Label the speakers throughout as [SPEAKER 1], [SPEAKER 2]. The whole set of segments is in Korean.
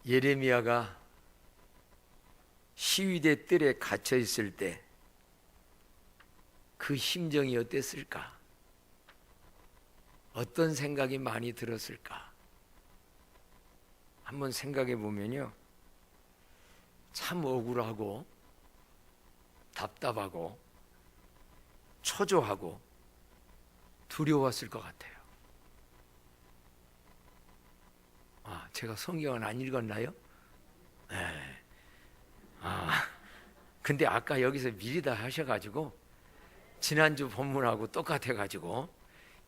[SPEAKER 1] 예레미야가 시위대 뜰에 갇혀 있을 때 그 심정이 어땠을까? 어떤 생각이 많이 들었을까? 한번 생각해 보면요, 참 억울하고 답답하고 초조하고 두려웠을 것 같아요. 제가 성경은 안 읽었나요? 네. 근데 아까 여기서 미리 다 하셔가지고 지난주 본문하고 똑같아가지고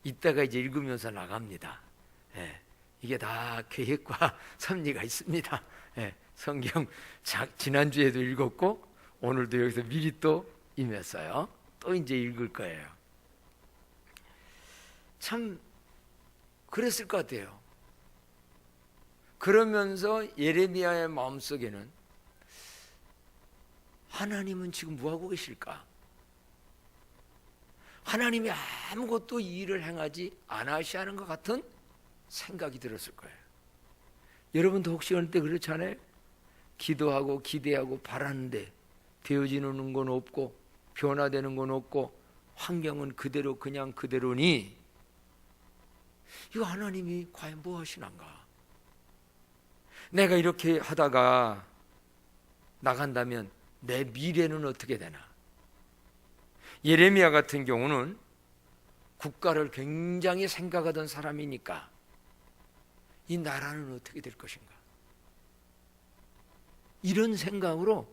[SPEAKER 1] 이따가 이제 읽으면서 나갑니다. 네. 이게 다 계획과 섭리가 있습니다. 네. 성경 지난주에도 읽었고 오늘도 여기서 미리 또 임했어요. 또 이제 읽을 거예요. 참 그랬을 것 같아요. 그러면서 예레미야의 마음속에는 하나님은 지금 뭐하고 계실까? 하나님이 아무것도 일을 행하지 않으시는 것 같은 생각이 들었을 거예요. 여러분도 혹시 어느 때 그렇지 않아요? 기도하고 기대하고 바라는데 되어지는 건 없고 변화되는 건 없고 환경은 그대로 그냥 그대로니 이거 하나님이 과연 뭐 하시는가? 내가 이렇게 하다가 나간다면 내 미래는 어떻게 되나? 예레미야 같은 경우는 국가를 굉장히 생각하던 사람이니까 이 나라는 어떻게 될 것인가? 이런 생각으로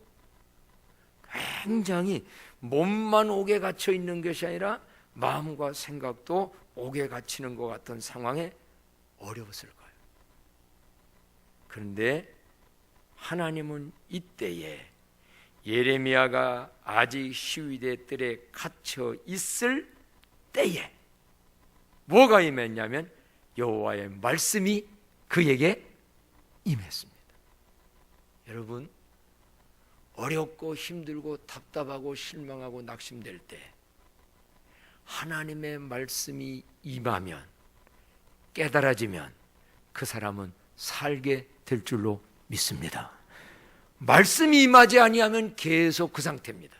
[SPEAKER 1] 굉장히 몸만 옥에 갇혀 있는 것이 아니라 마음과 생각도 옥에 갇히는 것 같은 상황에 어려웠을 거예요. 그런데 하나님은 이때에 예레미야가 아직 시위대 뜰에 갇혀 있을 때에 뭐가 임했냐면 여호와의 말씀이 그에게 임했습니다. 여러분, 어렵고 힘들고 답답하고 실망하고 낙심될 때 하나님의 말씀이 임하면 깨달아지면 그 사람은 살게 될 줄로 믿습니다. 말씀이 임하지 아니하면 계속 그 상태입니다.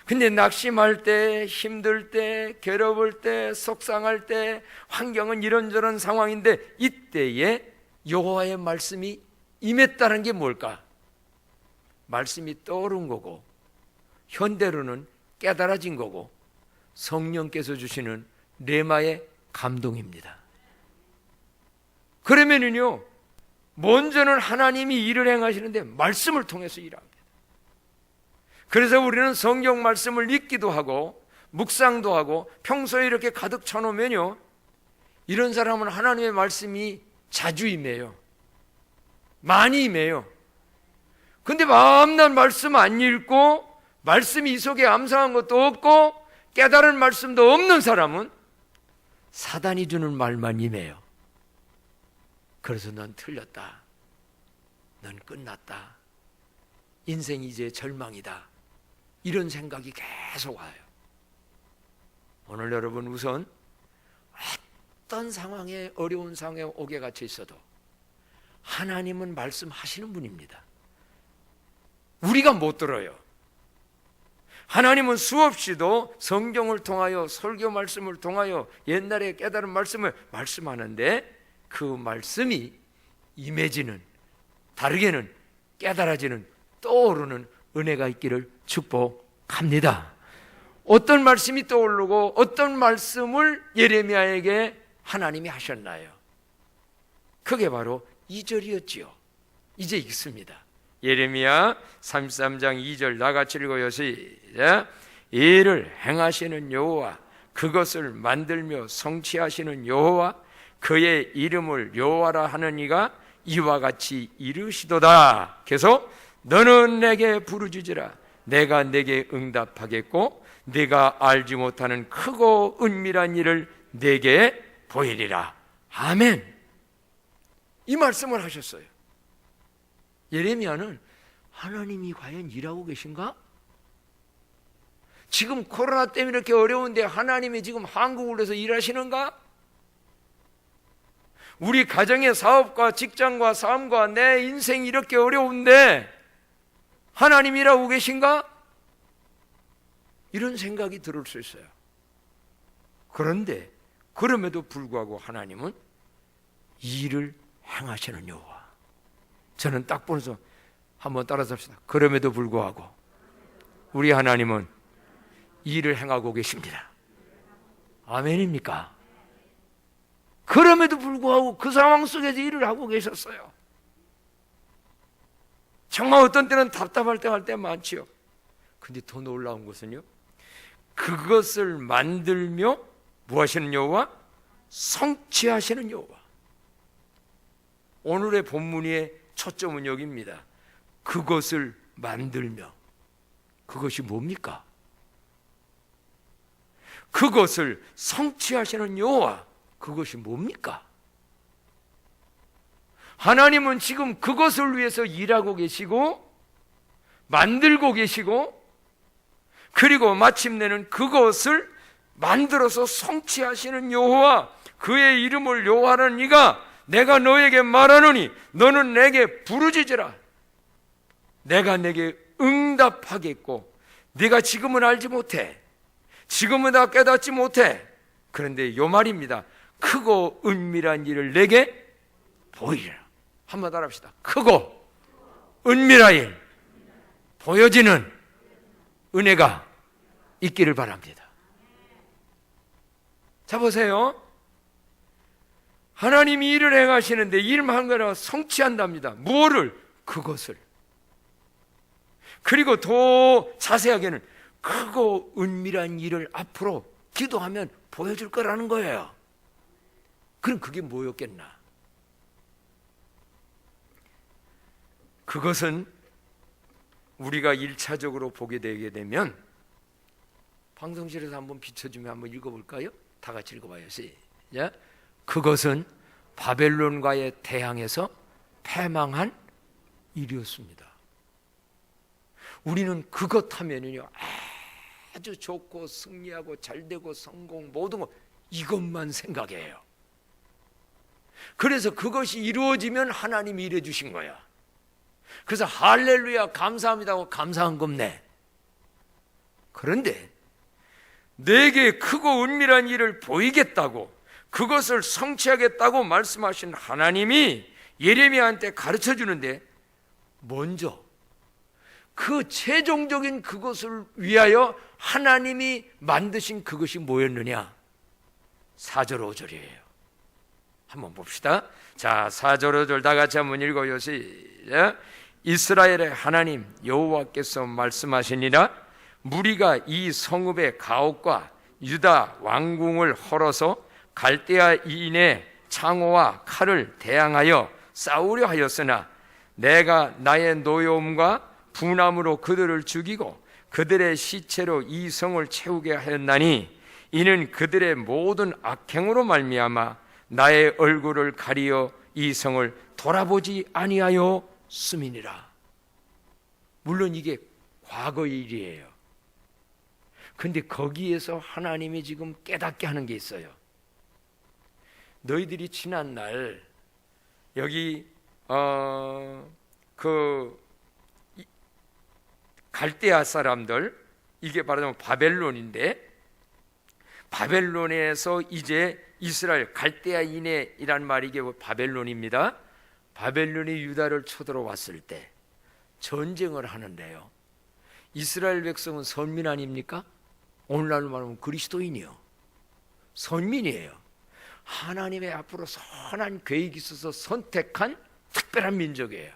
[SPEAKER 1] 근데 낙심할 때, 힘들 때, 괴로울 때, 속상할 때, 환경은 이런저런 상황인데 이때에 여호와의 말씀이 임했다는 게 뭘까? 말씀이 떠오른 거고 현대로는 깨달아진 거고 성령께서 주시는 레마의 감동입니다. 그러면은요, 먼저는 하나님이 일을 행하시는데 말씀을 통해서 일합니다. 그래서 우리는 성경 말씀을 읽기도 하고 묵상도 하고 평소에 이렇게 가득 쳐놓으면요, 이런 사람은 하나님의 말씀이 자주 임해요. 많이 임해요. 근데 마음날 말씀 안 읽고 말씀이 이 속에 암상한 것도 없고 깨달은 말씀도 없는 사람은 사단이 주는 말만 임해요. 그래서 넌 틀렸다, 넌 끝났다, 인생이 이제 절망이다, 이런 생각이 계속 와요. 오늘 여러분, 우선 어떤 상황에, 어려운 상황에 옥에 갇혀 있어도 하나님은 말씀하시는 분입니다. 우리가 못 들어요. 하나님은 수없이도 성경을 통하여 설교 말씀을 통하여 옛날에 깨달은 말씀을 말씀하는데 그 말씀이 임해지는, 다르게는 깨달아지는, 떠오르는 은혜가 있기를 축복합니다. 어떤 말씀이 떠오르고 어떤 말씀을 예레미야에게 하나님이 하셨나요? 그게 바로 2절이었지요. 이제 읽습니다. 예레미야 33장 2절 나같이 읽어요. 시작. 이를 행하시는 여호와, 그것을 만들며 성취하시는 여호와, 그의 이름을 여호와라 하는 이가 이와 같이 이르시도다. 계속 너는 내게 부르짖으라. 내가 내게 응답하겠고 네가 알지 못하는 크고 은밀한 일을 내게 보이리라. 아멘. 이 말씀을 하셨어요. 예레미야는 하나님이 과연 일하고 계신가? 지금 코로나 때문에 이렇게 어려운데 하나님이 지금 한국을 위해서 일하시는가? 우리 가정의 사업과 직장과 삶과 내 인생이 이렇게 어려운데 하나님 일하고 계신가? 이런 생각이 들을 수 있어요. 그런데 그럼에도 불구하고 하나님은 일을 행하시는 여호와. 저는 딱 보면서 한번 따라서 합시다. 그럼에도 불구하고 우리 하나님은 일을 행하고 계십니다. 아멘입니까? 그럼에도 불구하고 그 상황 속에서 일을 하고 계셨어요. 정말 어떤 때는 답답할 때 할 때 많지요. 근데 더 놀라운 것은요, 그것을 만들며 뭐 하시는 여호와? 성취하시는 여호와. 오늘의 본문의 초점은 여기입니다. 그것을 만들며. 그것이 뭡니까? 그것을 성취하시는 여호와. 그것이 뭡니까? 하나님은 지금 그것을 위해서 일하고 계시고 만들고 계시고 그리고 마침내는 그것을 만들어서 성취하시는 여호와, 그의 이름을 여호와는 이가 내가 너에게 말하노니 너는 내게 부르짖으라. 내가 내게 응답하겠고 네가 지금은 알지 못해, 지금은 다 깨닫지 못해. 그런데 요 말입니다. 크고 은밀한 일을 내게 보이라. 한번 따라합시다. 크고 은밀한 일, 보여지는 은혜가 있기를 바랍니다. 자, 보세요. 하나님이 일을 행하시는데 일만 한 거라 성취한답니다. 무엇을? 그것을. 그리고 더 자세하게는 크고 은밀한 일을 앞으로 기도하면 보여줄 거라는 거예요. 그럼 그게 뭐였겠나? 그것은 우리가 1차적으로 보게 되게 되면, 방송실에서 한번 비춰주면 한번 읽어볼까요? 다 같이 읽어봐요. 시작. 그것은 바벨론과의 대항에서 패망한 일이었습니다. 우리는 그것 하면은요, 아주 좋고 승리하고 잘되고 성공 모든 거 이것만 생각해요. 그래서 그것이 이루어지면 하나님이 일해 주신 거야. 그래서 할렐루야 감사합니다 하고 감사한 겁네. 그런데 내게 크고 은밀한 일을 보이겠다고, 그것을 성취하겠다고 말씀하신 하나님이 예레미야한테 가르쳐 주는데, 먼저 그 최종적인 그것을 위하여 하나님이 만드신 그것이 뭐였느냐? 4절 5절이에요. 한번 봅시다. 자, 4절 5절 다 같이 한번 읽어요. 시작. 이스라엘의 하나님 여호와께서 말씀하시니라. 무리가 이 성읍의 가옥과 유다 왕궁을 헐어서 갈대아인의 창호와 칼을 대항하여 싸우려 하였으나 내가 나의 노여움과 분함으로 그들을 죽이고 그들의 시체로 이 성을 채우게 하였나니 이는 그들의 모든 악행으로 말미암아 나의 얼굴을 가리어 이 성을 돌아보지 아니하여 씀이니라. 물론 이게 과거의 일이에요. 근데 거기에서 하나님이 지금 깨닫게 하는 게 있어요. 너희들이 지난날 여기 그 갈대아 사람들, 이게 바로 바벨론인데, 바벨론에서 이제 이스라엘, 갈대아인이란 말이 이게 바벨론입니다. 바벨론이 유다를 쳐들어왔을 때 전쟁을 하는데요, 이스라엘 백성은 선민 아닙니까? 오늘날로 말하면 그리스도인이요, 선민이에요. 하나님의 앞으로 선한 계획이 있어서 선택한 특별한 민족이에요.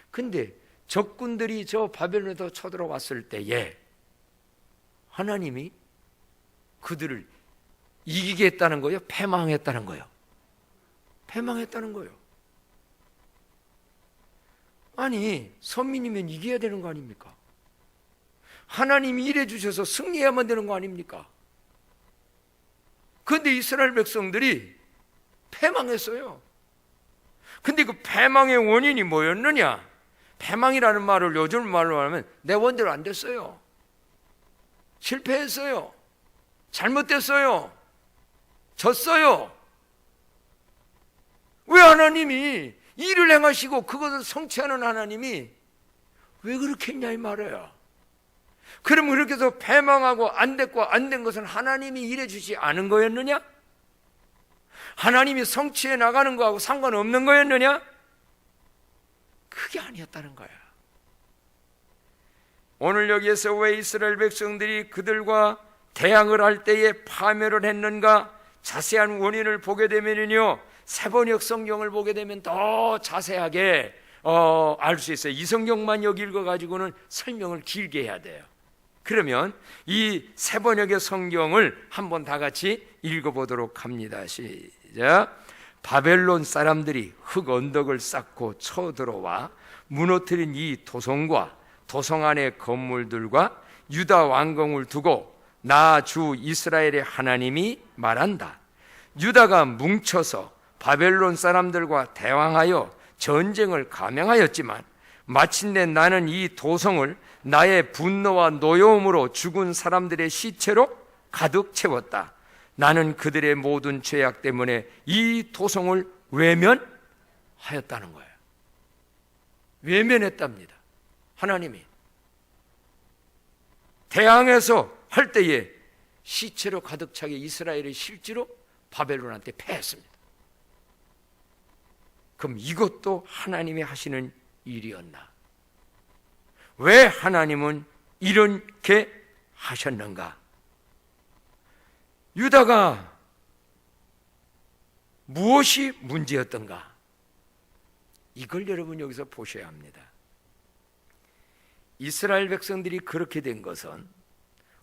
[SPEAKER 1] 근데 적군들이 저 바벨론에서 쳐들어왔을 때에 하나님이 그들을 이기게 했다는 거예요? 패망했다는 거예요? 패망했다는 거예요. 아니, 선민이면 이겨야 되는 거 아닙니까? 하나님이 일해 주셔서 승리해야만 되는 거 아닙니까? 그런데 이스라엘 백성들이 패망했어요. 근데 그 패망의 원인이 뭐였느냐? 패망이라는 말을 요즘 말로 하면 내 원대로 안 됐어요. 실패했어요. 잘못됐어요. 졌어요. 왜 하나님이 일을 행하시고 그것을 성취하는 하나님이 왜 그렇게 했냐 이 말이에요. 그럼 그렇게 해서 패망하고 안 됐고 안 된 것은 하나님이 일해 주지 않은 거였느냐? 하나님이 성취해 나가는 거하고 상관없는 거였느냐? 그게 아니었다는 거야. 오늘 여기에서 왜 이스라엘 백성들이 그들과 대항을 할 때에 파멸을 했는가? 자세한 원인을 보게 되면요, 세번역 성경을 보게 되면 더 자세하게 알 수 있어요. 이 성경만 여기 읽어가지고는 설명을 길게 해야 돼요. 그러면 이 세번역의 성경을 한번 다 같이 읽어보도록 합니다. 시작. 바벨론 사람들이 흙 언덕을 쌓고 쳐들어와 무너뜨린 이 도성과 도성 안의 건물들과 유다 왕궁을 두고 나 주 이스라엘의 하나님이 말한다. 유다가 뭉쳐서 바벨론 사람들과 대항하여 전쟁을 감행하였지만 마침내 나는 이 도성을 나의 분노와 노여움으로 죽은 사람들의 시체로 가득 채웠다. 나는 그들의 모든 죄악 때문에 이 도성을 외면하였다는 거예요. 외면했답니다. 하나님이 대항해서 할 때에 시체로 가득 차게 이스라엘이 실제로 바벨론한테 패했습니다. 그럼 이것도 하나님이 하시는 일이었나? 왜 하나님은 이렇게 하셨는가? 유다가 무엇이 문제였던가? 이걸 여러분 여기서 보셔야 합니다. 이스라엘 백성들이 그렇게 된 것은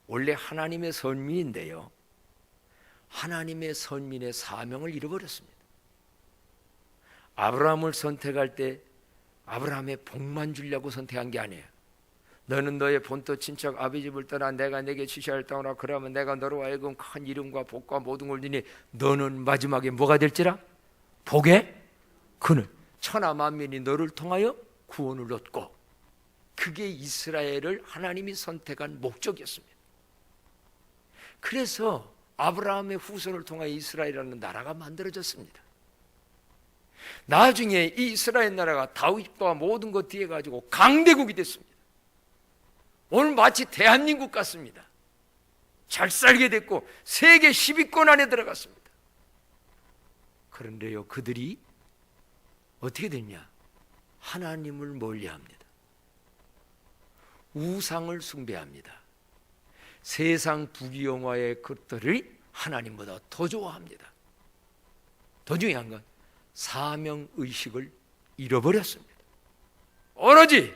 [SPEAKER 1] 원래 하나님의 선민인데요, 하나님의 선민의 사명을 잃어버렸습니다. 아브라함을 선택할 때 아브라함의 복만 주려고 선택한 게 아니에요. 너는 너의 본토 친척 아비집을 떠나 내가 내게 지시할 땅으로 그러면 내가 너로 하여금 큰 이름과 복과 모든 걸 주니 너는 마지막에 뭐가 될지라? 복의 그늘, 천하 만민이 너를 통하여 구원을 얻고, 그게 이스라엘을 하나님이 선택한 목적이었습니다. 그래서 아브라함의 후손을 통하여 이스라엘이라는 나라가 만들어졌습니다. 나중에 이 이스라엘 나라가 다윗과 모든 것 뒤에 가지고 강대국이 됐습니다. 오늘 마치 대한민국 같습니다. 잘 살게 됐고 세계 10위권 안에 들어갔습니다. 그런데요, 그들이 어떻게 됐냐? 하나님을 멀리합니다. 우상을 숭배합니다. 세상 부귀영화의 것들을 하나님보다 더 좋아합니다. 더 중요한 건 사명의식을 잃어버렸습니다. 오로지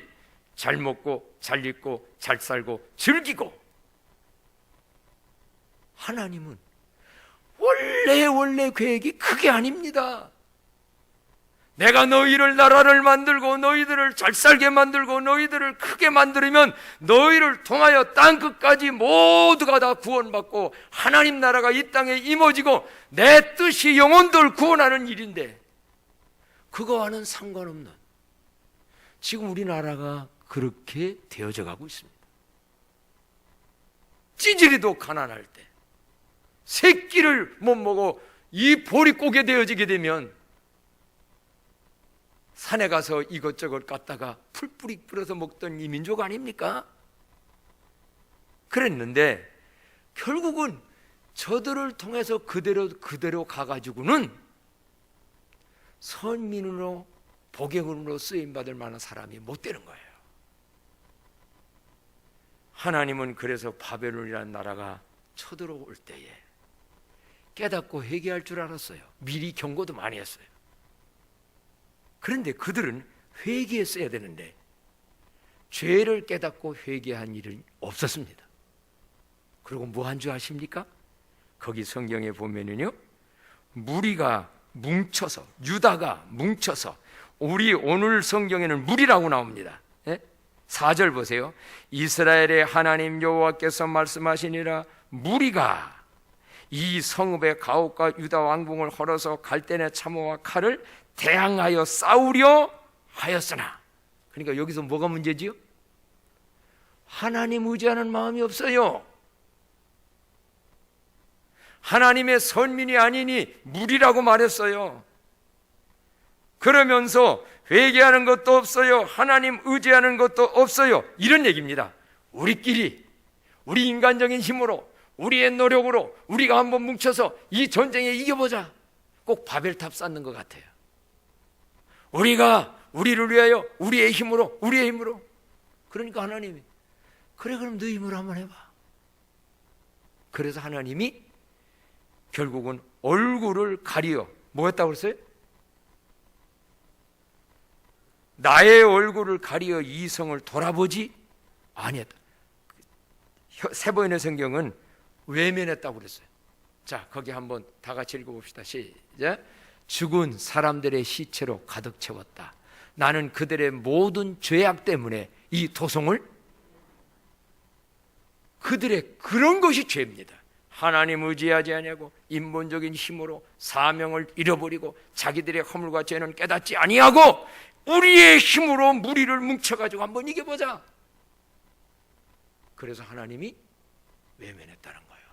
[SPEAKER 1] 잘 먹고 잘 입고 잘 살고 즐기고, 하나님은 원래 계획이 그게 아닙니다. 내가 너희를 나라를 만들고 너희들을 잘 살게 만들고 너희들을 크게 만들면 너희를 통하여 땅 끝까지 모두가 다 구원받고 하나님 나라가 이 땅에 임어지고 내 뜻이 영혼들 구원하는 일인데, 그거와는 상관없는, 지금 우리나라가 그렇게 되어져 가고 있습니다. 찌질이도 가난할 때, 새끼를 못 먹어 이 볼이 꼬게 되어지게 되면 산에 가서 이것저것 갖다가 풀뿌리 뿌려서 먹던 이 민족 아닙니까? 그랬는데 결국은 저들을 통해서 그대로 가가지고는 선민으로 복행으로 쓰임받을 만한 사람이 못 되는 거예요. 하나님은 그래서 바벨론이라는 나라가 쳐들어올 때에 깨닫고 회개할 줄 알았어요. 미리 경고도 많이 했어요. 그런데 그들은 회개했어야 되는데 죄를 깨닫고 회개한 일은 없었습니다. 그리고 뭐 한 줄 아십니까? 거기 성경에 보면은요, 무리가 뭉쳐서, 유다가 뭉쳐서, 우리 오늘 성경에는 무리라고 나옵니다. 4절 보세요. 이스라엘의 하나님 여호와께서 말씀하시니라, 무리가 이 성읍의 가옥과 유다 왕궁을 헐어서 갈대네 참호와 칼을 대항하여 싸우려 하였으나, 그러니까 여기서 뭐가 문제지요? 하나님 의지하는 마음이 없어요. 하나님의 선민이 아니니 무리라고 말했어요. 그러면서 회개하는 것도 없어요. 하나님 의지하는 것도 없어요. 이런 얘기입니다. 우리끼리, 우리 인간적인 힘으로, 우리의 노력으로 우리가 한번 뭉쳐서 이 전쟁에 이겨보자. 꼭 바벨탑 쌓는 것 같아요. 우리가 우리를 위하여 우리의 힘으로, 우리의 힘으로. 그러니까 하나님이, 그래 그럼 너 힘으로 한번 해봐. 그래서 하나님이 결국은 얼굴을 가리어 뭐 했다고 그랬어요? 나의 얼굴을 가리어 이성을 돌아보지 아니했다. 세번의 성경은 외면했다고 그랬어요. 자, 거기 한번 다 같이 읽어봅시다. 시작. 죽은 사람들의 시체로 가득 채웠다. 나는 그들의 모든 죄악 때문에 이 도성을, 그들의 그런 것이 죄입니다. 하나님 의지하지 아니하고 인본적인 힘으로 사명을 잃어버리고 자기들의 허물과 죄는 깨닫지 아니하고 우리의 힘으로 무리를 뭉쳐가지고 한번 이겨보자. 그래서 하나님이 외면했다는 거예요.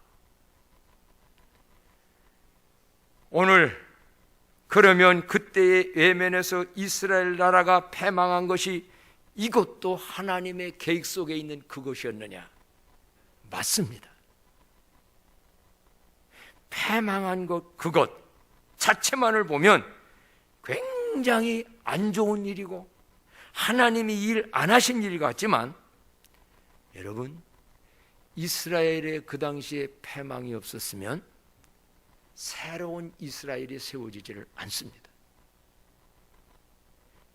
[SPEAKER 1] 오늘 그러면 그때의 외면에서 이스라엘 나라가 패망한 것이 이것도 하나님의 계획 속에 있는 그것이었느냐? 맞습니다. 패망한 것, 그것 자체만을 보면 굉장히 안 좋은 일이고 하나님이 일 안 하신 일 같지만, 여러분, 이스라엘의 그 당시에 패망이 없었으면 새로운 이스라엘이 세워지지를 않습니다.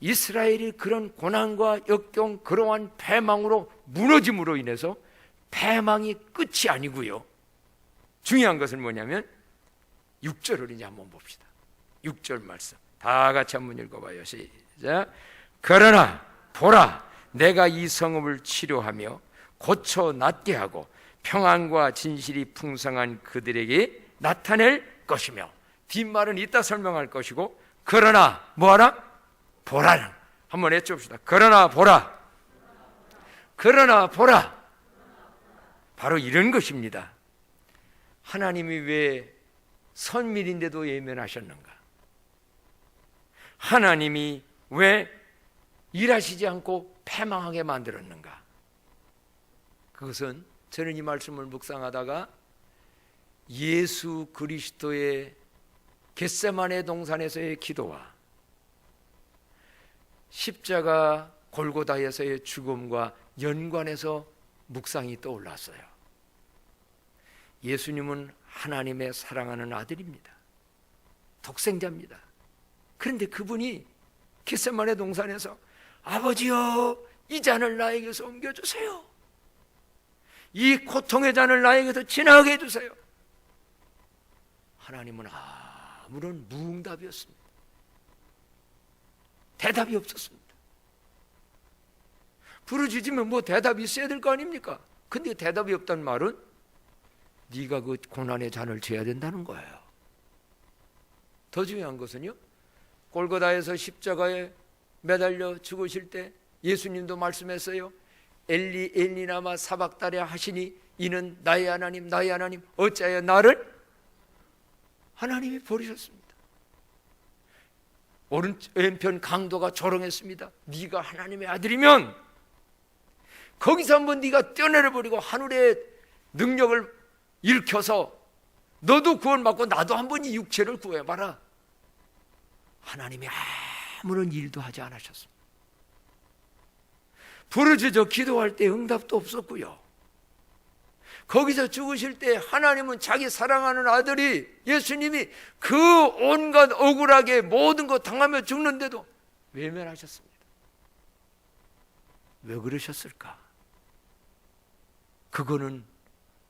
[SPEAKER 1] 이스라엘이 그런 고난과 역경, 그러한 패망으로 무너짐으로 인해서 패망이 끝이 아니고요, 중요한 것은 뭐냐면 6절을 이제 한번 봅시다. 6절 말씀 다 같이 한번 읽어봐요. 시작. 그러나 보라, 내가 이 성읍을 치료하며 고쳐 낫게 하고 평안과 진실이 풍성한 그들에게 나타낼 것이며, 뒷말은 이따 설명할 것이고, 그러나 뭐하라? 보라는 한번 외쳐봅시다. 그러나 보라, 그러나 보라. 바로 이런 것입니다. 하나님이 왜 선밀인데도 예면하셨는가? 하나님이 왜 일하시지 않고 패망하게 만들었는가? 그것은 저는 이 말씀을 묵상하다가 예수 그리스도의 겟세마네 동산에서의 기도와 십자가 골고다에서의 죽음과 연관해서 묵상이 떠올랐어요. 예수님은 하나님의 사랑하는 아들입니다. 독생자입니다. 그런데 그분이 겟세마네 동산에서 아버지여, 이 잔을 나에게서 옮겨주세요. 이 고통의 잔을 나에게서 지나게 해주세요. 하나님은 아무런 무응답이었습니다. 대답이 없었습니다. 부르짖으면 뭐 대답이 있어야 될 거 아닙니까? 근데 대답이 없다는 말은 네가 그 고난의 잔을 져야 된다는 거예요. 더 중요한 것은요, 골고다에서 십자가에 매달려 죽으실 때 예수님도 말씀했어요. 엘리 엘리 라마 사박다리 하시니 이는 나의 하나님 나의 하나님 어찌하여 나를, 하나님이 버리셨습니다. 왼편 강도가 조롱했습니다. 네가 하나님의 아들이면 거기서 한번 네가 뛰어내려버리고 하늘의 능력을 일으켜서 너도 구원받고 나도 한번 이 육체를 구해봐라. 하나님이 아무런 일도 하지 않으셨습니다. 부르짖어 기도할 때 응답도 없었고요, 거기서 죽으실 때 하나님은 자기 사랑하는 아들이 예수님이 그 온갖 억울하게 모든 거 당하며 죽는데도 외면하셨습니다. 왜 그러셨을까? 그거는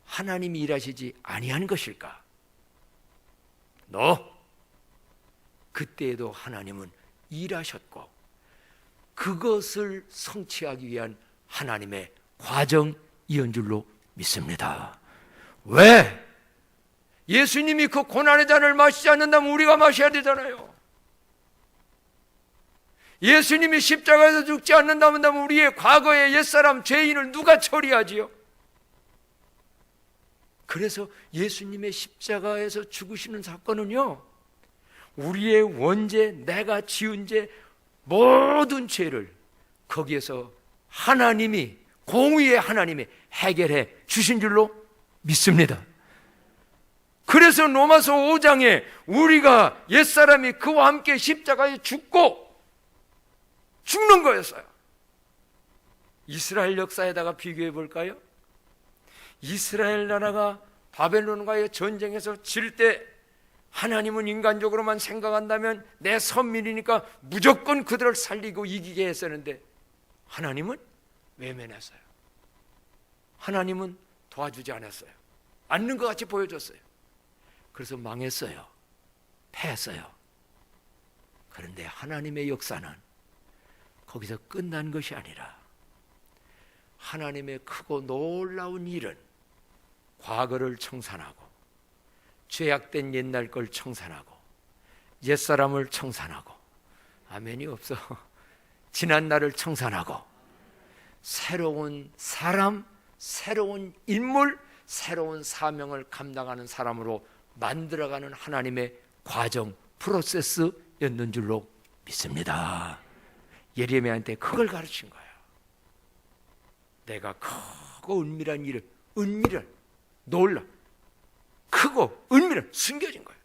[SPEAKER 1] 하나님이 일하시지 아니한 것일까? 그때에도 하나님은 일하셨고 그것을 성취하기 위한 하나님의 과정이었던 줄로 믿습니다. 왜? 예수님이 그 고난의 잔을 마시지 않는다면 우리가 마셔야 되잖아요. 예수님이 십자가에서 죽지 않는다면 우리의 과거의 옛사람 죄인을 누가 처리하지요? 그래서 예수님의 십자가에서 죽으시는 사건은요, 우리의 원죄, 내가 지은 죄, 모든 죄를 거기에서 하나님이, 공의의 하나님이 해결해 주신 줄로 믿습니다. 그래서 로마서 5장에 우리가 옛사람이 그와 함께 십자가에 죽고 죽는 거였어요. 이스라엘 역사에다가 비교해 볼까요? 이스라엘 나라가 바벨론과의 전쟁에서 질 때 하나님은 인간적으로만 생각한다면 내 선민이니까 무조건 그들을 살리고 이기게 했었는데 하나님은 외면했어요. 하나님은 도와주지 않았어요. 않는 것 같이 보여줬어요. 그래서 망했어요. 패했어요. 그런데 하나님의 역사는 거기서 끝난 것이 아니라 하나님의 크고 놀라운 일은 과거를 청산하고 죄악된 옛날 걸 청산하고 옛사람을 청산하고, 아멘이 없어, 지난 날을 청산하고 새로운 사람, 새로운 인물, 새로운 사명을 감당하는 사람으로 만들어가는 하나님의 과정, 프로세스였는 줄로 믿습니다. 예레미야한테 그걸 가르친 거예요. 내가 크고 은밀한 일을, 은밀한, 놀라, 크고 은밀한, 숨겨진 거예요.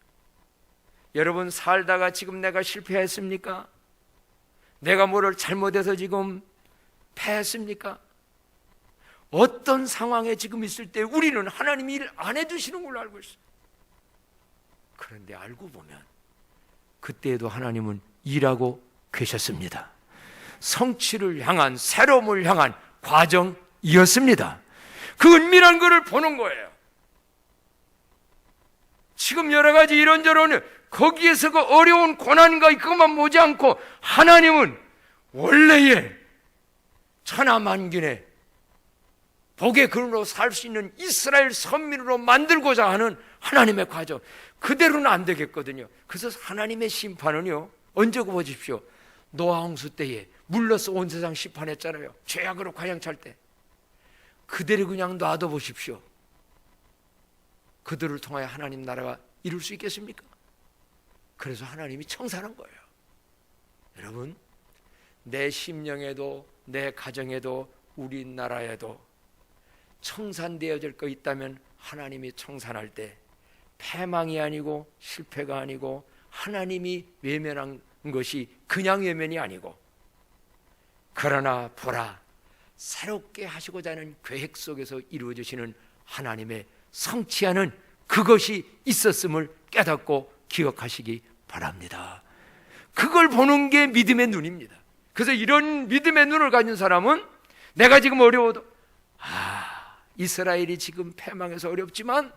[SPEAKER 1] 여러분 살다가 지금 내가 실패했습니까? 내가 뭐를 잘못해서 지금 패했습니까? 어떤 상황에 지금 있을 때 우리는 하나님이 일 안 해주시는 걸로 알고 있어요. 그런데 알고 보면 그때에도 하나님은 일하고 계셨습니다. 성취를 향한, 새로움을 향한 과정이었습니다. 그 은밀한 것을 보는 거예요. 지금 여러 가지 이런저런 거기에서 그 어려운 고난과 그것만 보지 않고 하나님은 원래의 천하만균의 복의 근원으로 살 수 있는 이스라엘 선민으로 만들고자 하는 하나님의 과정, 그대로는 안 되겠거든요. 그래서 하나님의 심판은요, 언제 보십시오. 노아 홍수 때에 물러서 온 세상 심판했잖아요. 죄악으로 가장 찰 때. 그대로 그냥 놔둬 보십시오. 그들을 통하여 하나님 나라가 이룰 수 있겠습니까? 그래서 하나님이 청산한 거예요. 여러분, 내 심령에도, 내 가정에도, 우리나라에도 청산되어질 거 있다면 하나님이 청산할 때 패망이 아니고 실패가 아니고 하나님이 외면한 것이 그냥 외면이 아니고, 그러나 보라, 새롭게 하시고자 하는 계획 속에서 이루어지시는 하나님의 성취하는 그것이 있었음을 깨닫고 기억하시기 바랍니다. 그걸 보는 게 믿음의 눈입니다. 그래서 이런 믿음의 눈을 가진 사람은 내가 지금 어려워도, 이스라엘이 지금 패망해서 어렵지만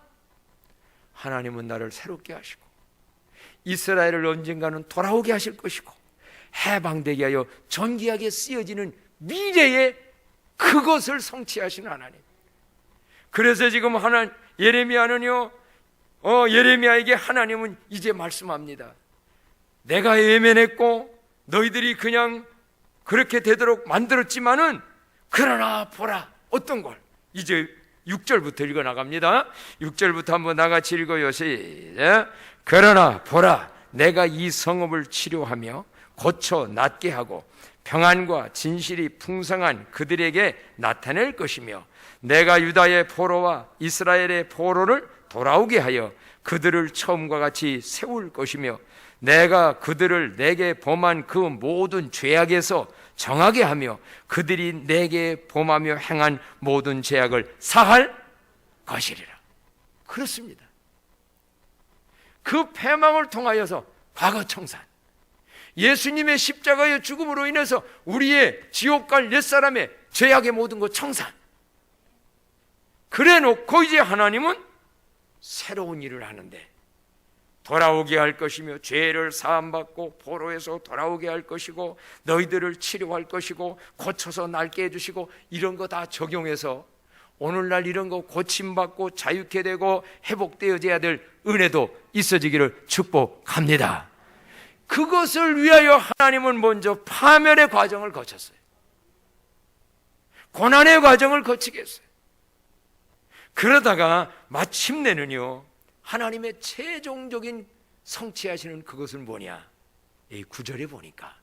[SPEAKER 1] 하나님은 나를 새롭게 하시고 이스라엘을 언젠가는 돌아오게 하실 것이고 해방되게 하여 존귀하게 쓰여지는 미래의 그것을 성취하시는 하나님. 그래서 지금 예레미야는요, 예레미야에게 하나님은 이제 말씀합니다. 내가 외면했고 너희들이 그냥 그렇게 되도록 만들었지만은 그러나 보라, 어떤 걸. 이제 6절부터 읽어 나갑니다. 6절부터 한번 나같이 읽어요. 시작. 그러나 보라, 내가 이 성읍을 치료하며 고쳐 낫게 하고 평안과 진실이 풍성한 그들에게 나타낼 것이며 내가 유다의 포로와 이스라엘의 포로를 돌아오게 하여 그들을 처음과 같이 세울 것이며 내가 그들을 내게 범한 그 모든 죄악에서 정하게 하며 그들이 내게 범하며 행한 모든 죄악을 사할 것이리라. 그렇습니다. 그 패망을 통하여서 과거 청산, 예수님의 십자가의 죽음으로 인해서 우리의 지옥 갈 옛사람의 죄악의 모든 것 청산, 그래 놓고 이제 하나님은 새로운 일을 하는데 돌아오게 할 것이며 죄를 사함받고 포로에서 돌아오게 할 것이고 너희들을 치료할 것이고 고쳐서 낫게 해주시고 이런 거 다 적용해서 오늘날 이런 거 고침받고 자유케 되고 회복되어져야 될 은혜도 있어지기를 축복합니다. 그것을 위하여 하나님은 먼저 파멸의 과정을 거쳤어요. 고난의 과정을 거치게 했어요. 그러다가 마침내는요, 하나님의 최종적인 성취하시는 그것은 뭐냐? 이 9절에 보니까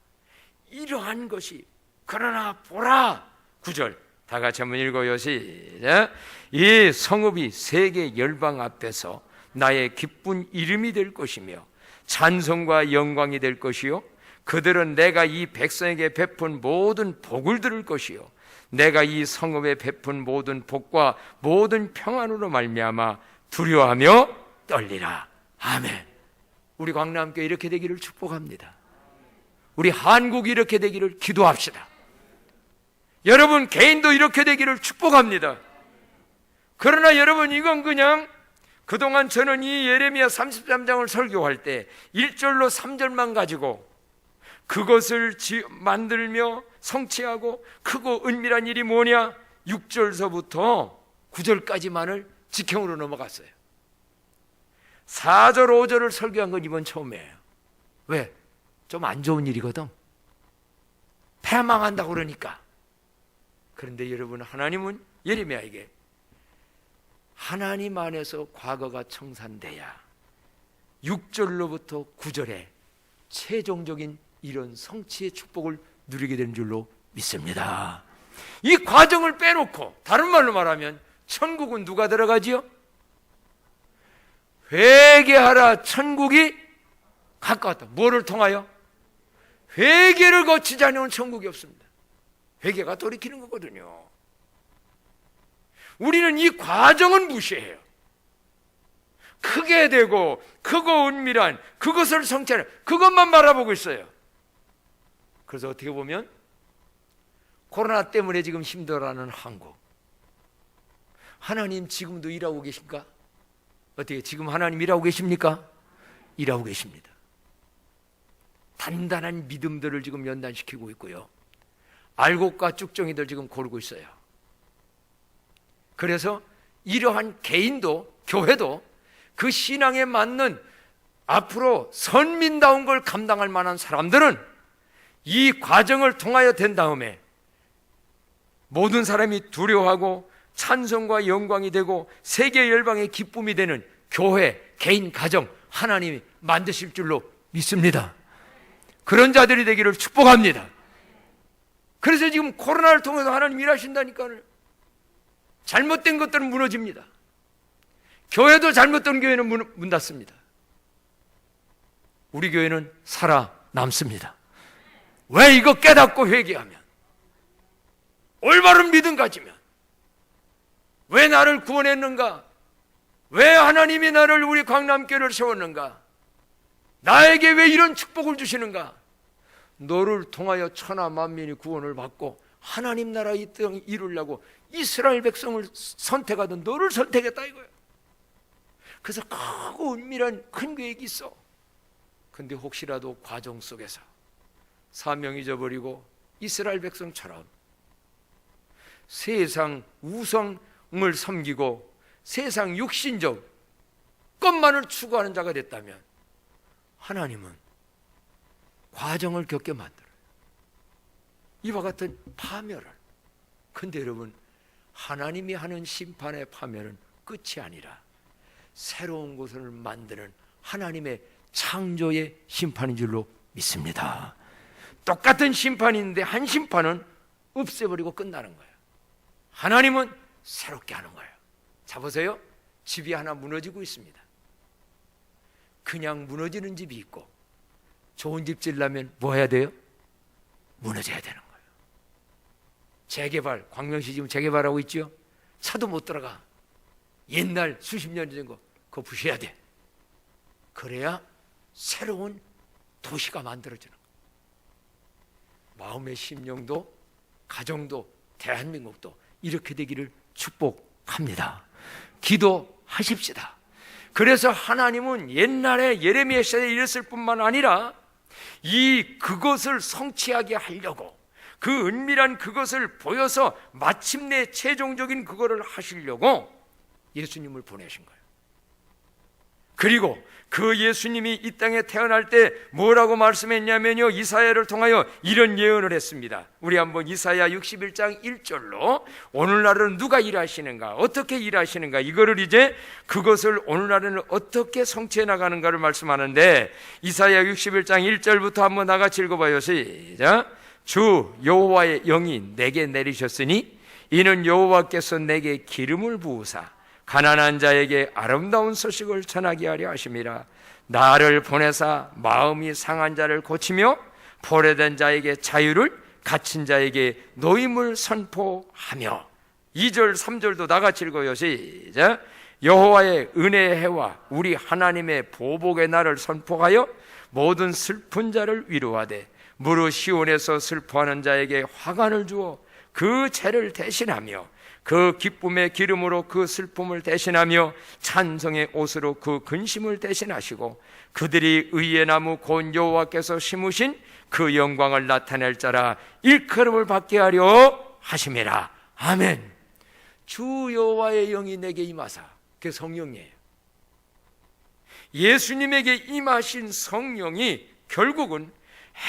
[SPEAKER 1] 이러한 것이 그러나 보라 9절 다 같이 한번 읽어요. 시작. 이 성읍이 세계 열방 앞에서 나의 기쁜 이름이 될 것이며 찬송과 영광이 될 것이요 그들은 내가 이 백성에게 베푼 모든 복을 들을 것이요 내가 이 성읍에 베푼 모든 복과 모든 평안으로 말미암아 두려워하며 떨리라. 아멘. 우리 광남교회 이렇게 되기를 축복합니다. 우리 한국이 이렇게 되기를 기도합시다. 여러분 개인도 이렇게 되기를 축복합니다. 그러나 여러분 이건 그냥 그동안 저는 이 예레미야 33장을 설교할 때 1절로 3절만 가지고 그것을 만들며 성취하고 크고 은밀한 일이 뭐냐 6절서부터 9절까지만을 직행으로 넘어갔어요. 4절 5절을 설교한 건 이번 처음이에요. 왜? 좀 안 좋은 일이거든. 패망한다고 그러니까. 그런데 여러분 하나님은 예레미야에게 하나님 안에서 과거가 청산돼야 6절로부터 9절에 최종적인 이런 성취의 축복을 누리게 되는 줄로 믿습니다. 이 과정을 빼놓고 다른 말로 말하면 천국은 누가 들어가지요? 회개하라 천국이 가까웠다. 뭐를 통하여? 회개를 거치지 않으면 천국이 없습니다. 회개가 돌이키는 거거든요. 우리는 이 과정은 무시해요. 크게 되고 크고 은밀한 그것을 성취하는 그것만 바라보고 있어요. 그래서 어떻게 보면 코로나 때문에 지금 힘들어하는 한국, 하나님 지금도 일하고 계신가? 어떻게 지금 하나님 일하고 계십니까? 일하고 계십니다. 단단한 믿음들을 지금 연단시키고 있고요. 알곡과 쭉정이들 지금 고르고 있어요. 그래서 이러한 개인도 교회도 그 신앙에 맞는 앞으로 선민다운 걸 감당할 만한 사람들은 이 과정을 통하여 된 다음에 모든 사람이 두려워하고 찬송과 영광이 되고 세계 열방의 기쁨이 되는 교회, 개인, 가정 하나님이 만드실 줄로 믿습니다. 그런 자들이 되기를 축복합니다. 그래서 지금 코로나를 통해서 하나님 일하신다니까요. 잘못된 것들은 무너집니다. 교회도 잘못된 교회는 문 닫습니다. 우리 교회는 살아남습니다. 왜? 이거 깨닫고 회개하면, 올바른 믿음 가지면, 왜 나를 구원했는가? 왜 하나님이 나를 우리 광남교회를 세웠는가? 나에게 왜 이런 축복을 주시는가? 너를 통하여 천하 만민이 구원을 받고 하나님 나라 이 땅 이루려고 이스라엘 백성을 선택하던 너를 선택했다 이거예요. 그래서 크고 은밀한 큰 계획이 있어. 근데 혹시라도 과정 속에서 사명 잊어버리고 이스라엘 백성처럼 세상 우상을 섬기고 세상 육신적 것만을 추구하는 자가 됐다면 하나님은 과정을 겪게 만들어요. 이와 같은 파멸을. 근데 여러분, 하나님이 하는 심판의 파멸은 끝이 아니라 새로운 것을 만드는 하나님의 창조의 심판인 줄로 믿습니다. 똑같은 심판인데 한 심판은 없애버리고 끝나는 거예요. 하나님은 새롭게 하는 거예요. 자 보세요. 집이 하나 무너지고 있습니다. 그냥 무너지는 집이 있고 좋은 집 지으려면 뭐 해야 돼요? 무너져야 되는 거예요. 재개발, 광명시 지금 재개발하고 있죠? 차도 못 들어가. 옛날 수십 년 전 거 그거 부셔야 돼. 그래야 새로운 도시가 만들어지는 거예요. 마음의 심령도 가정도 대한민국도 이렇게 되기를 축복합니다. 기도하십시다. 그래서 하나님은 옛날에 예레미야 시대에 이랬을 뿐만 아니라 그것을 성취하게 하려고 그 은밀한 그것을 보여서 마침내 최종적인 그거를 하시려고 예수님을 보내신 거예요. 그리고 그 예수님이 이 땅에 태어날 때 뭐라고 말씀했냐면요, 이사야를 통하여 이런 예언을 했습니다. 우리 한번 이사야 61장 1절로 오늘날은 누가 일하시는가, 어떻게 일하시는가, 이거를 이제 그것을 오늘날에는 어떻게 성취해 나가는가를 말씀하는데, 이사야 61장 1절부터 한번 나같이 읽어봐요. 시작. 주 여호와의 영이 내게 내리셨으니 이는 여호와께서 내게 기름을 부으사 가난한 자에게 아름다운 소식을 전하게 하려 하심이라. 나를 보내사 마음이 상한 자를 고치며 포로된 자에게 자유를, 갇힌 자에게 노임을 선포하며. 2절 3절도 나같이 읽어요. 시작. 여호와의 은혜의 해와 우리 하나님의 보복의 날을 선포하여 모든 슬픈 자를 위로하되 무릇 시온에서 슬퍼하는 자에게 화관을 주어 그 죄를 대신하며 그 기쁨의 기름으로 그 슬픔을 대신하며 찬송의 옷으로 그 근심을 대신하시고 그들이 의의 나무 곧 여호와께서 심으신 그 영광을 나타낼 자라 일컬음을 받게 하려 하심이라. 아멘. 주 여호와의 영이 내게 임하사. 그게 성령이에요. 예수님에게 임하신 성령이 결국은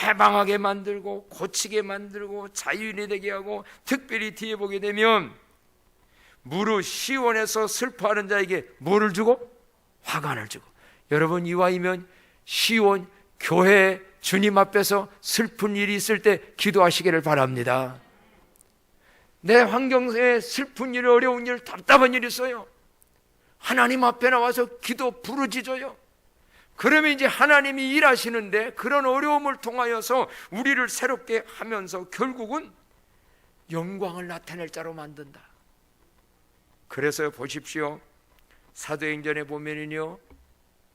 [SPEAKER 1] 해방하게 만들고 고치게 만들고 자유인이 되게 하고, 특별히 뒤에 보게 되면 무릇 시온에서 슬퍼하는 자에게 뭐를 주고? 화관을 주고. 여러분, 이와이면 시온 교회 주님 앞에서 슬픈 일이 있을 때 기도하시기를 바랍니다. 내 환경에 슬픈 일, 어려운 일, 답답한 일이 있어요. 하나님 앞에 나와서 기도 부르짖어요. 그러면 이제 하나님이 일하시는데, 그런 어려움을 통하여서 우리를 새롭게 하면서 결국은 영광을 나타낼 자로 만든다. 그래서 보십시오. 사도행전에 보면은요,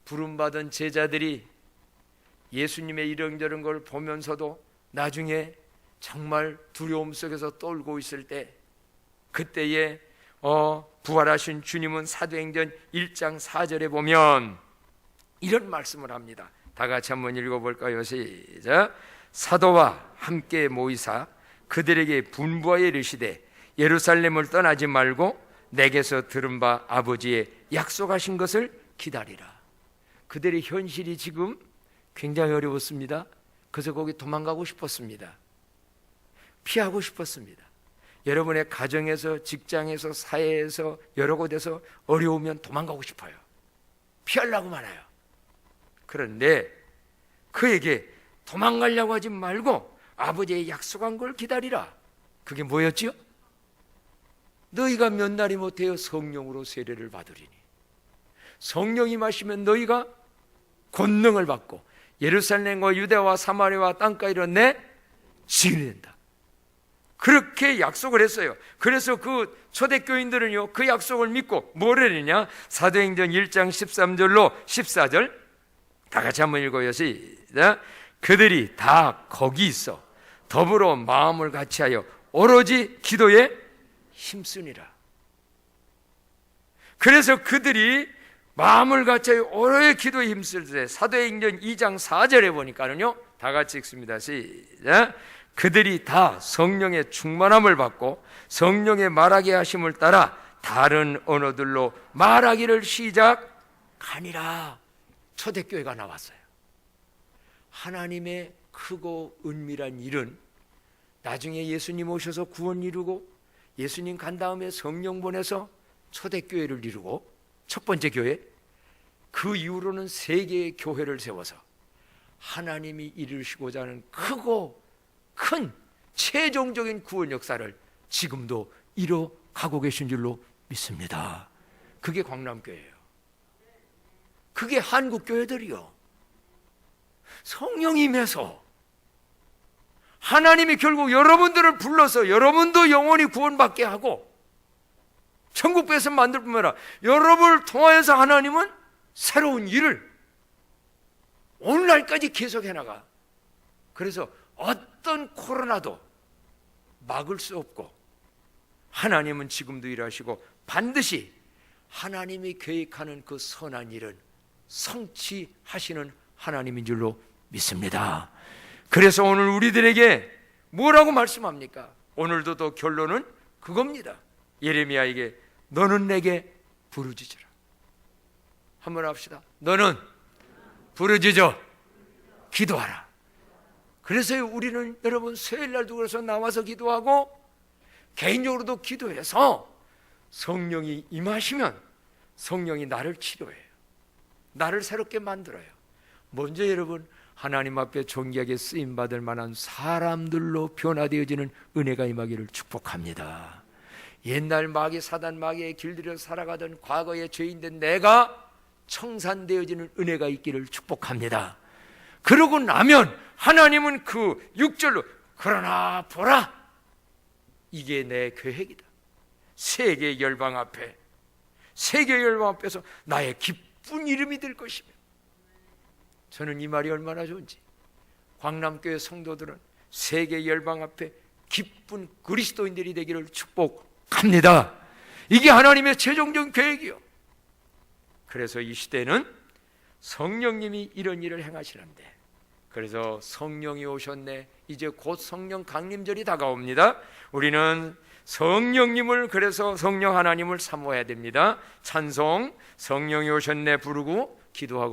[SPEAKER 1] 부름받은 제자들이 예수님의 이런저런 걸 보면서도 나중에 정말 두려움 속에서 떨고 있을 때, 그때에 부활하신 주님은 사도행전 1장 4절에 보면 이런 말씀을 합니다. 다 같이 한번 읽어볼까요? 시작. 사도와 함께 모이사 그들에게 분부하여 이르시되 예루살렘을 떠나지 말고 내게서 들은 바 아버지의 약속하신 것을 기다리라. 그들의 현실이 지금 굉장히 어려웠습니다. 그래서 거기 도망가고 싶었습니다. 피하고 싶었습니다. 여러분의 가정에서, 직장에서, 사회에서, 여러 곳에서 어려우면 도망가고 싶어요. 피하려고 많아요. 그런데 그에게 도망가려고 하지 말고 아버지의 약속한 걸 기다리라. 그게 뭐였지요? 너희가 몇 날이 못해요 성령으로 세례를 받으리니. 성령이 마시면 너희가 권능을 받고 예루살렘과 유대와 사마리아와 땅까지로 내 증인이 된다. 그렇게 약속을 했어요. 그래서 그 초대교인들은요, 그 약속을 믿고 뭐를 했느냐? 사도행전 1장 13절로 14절 다 같이 한번 읽어요. 시작. 그들이 다 거기 있어 더불어 마음을 같이하여 오로지 기도에 힘쓰니라. 그래서 그들이 마음을 같이하여 오로지 기도에 힘쓸 때, 사도행전 2장 4절에 보니까는요, 다 같이 읽습니다. 시작. 그들이 다 성령의 충만함을 받고 성령의 말하게 하심을 따라 다른 언어들로 말하기를 시작하니라. 초대교회가 나왔어요. 하나님의 크고 은밀한 일은 나중에 예수님 오셔서 구원 이루고 예수님 간 다음에 성령 보내서 초대교회를 이루고, 첫 번째 교회, 그 이후로는 세 개의 교회를 세워서 하나님이 이루시고자 하는 크고 큰 최종적인 구원 역사를 지금도 이뤄가고 계신 줄로 믿습니다. 그게 광남교회예요. 그게 한국교회들이요. 성령이 임해서 하나님이 결국 여러분들을 불러서 여러분도 영원히 구원받게 하고 천국 배선 만들 뿐만 아니라 여러분을 통하여서 하나님은 새로운 일을 오늘날까지 계속해 나가. 그래서 어떤 코로나도 막을 수 없고 하나님은 지금도 일하시고 반드시 하나님이 계획하는 그 선한 일은 성취하시는 하나님인 줄로 믿습니다. 그래서 오늘 우리들에게 뭐라고 말씀합니까? 오늘도 또 결론은 그겁니다. 예레미야에게 너는 내게 부르짖으라. 한번 합시다. 너는 부르짖어 기도하라. 그래서 우리는 여러분 수요일날도 그래서 나와서 기도하고 개인적으로도 기도해서 성령이 임하시면 성령이 나를 치료해요. 나를 새롭게 만들어요. 먼저 여러분 하나님 앞에 존귀하게 쓰임받을 만한 사람들로 변화되어지는 은혜가 임하기를 축복합니다. 옛날 마귀 사단 마귀의 길들여 살아가던 과거의 죄인된 내가 청산되어지는 은혜가 있기를 축복합니다. 그러고 나면 하나님은 그 6절로 그러나 보라 이게 내 계획이다. 세계 열방 앞에서 나의 기쁜 이름이 될 것이며, 저는 이 말이 얼마나 좋은지, 광남교회 성도들은 세계 열방 앞에 기쁜 그리스도인들이 되기를 축복합니다. 이게 하나님의 최종적 계획이요. 그래서 이 시대는 성령님이 이런 일을 행하시는데, 그래서 성령이 오셨네, 이제 곧 성령 강림절이 다가옵니다. 우리는 성령님을, 그래서 성령 하나님을 사모해야 됩니다. 찬송 성령이 오셨네 부르고 기도하고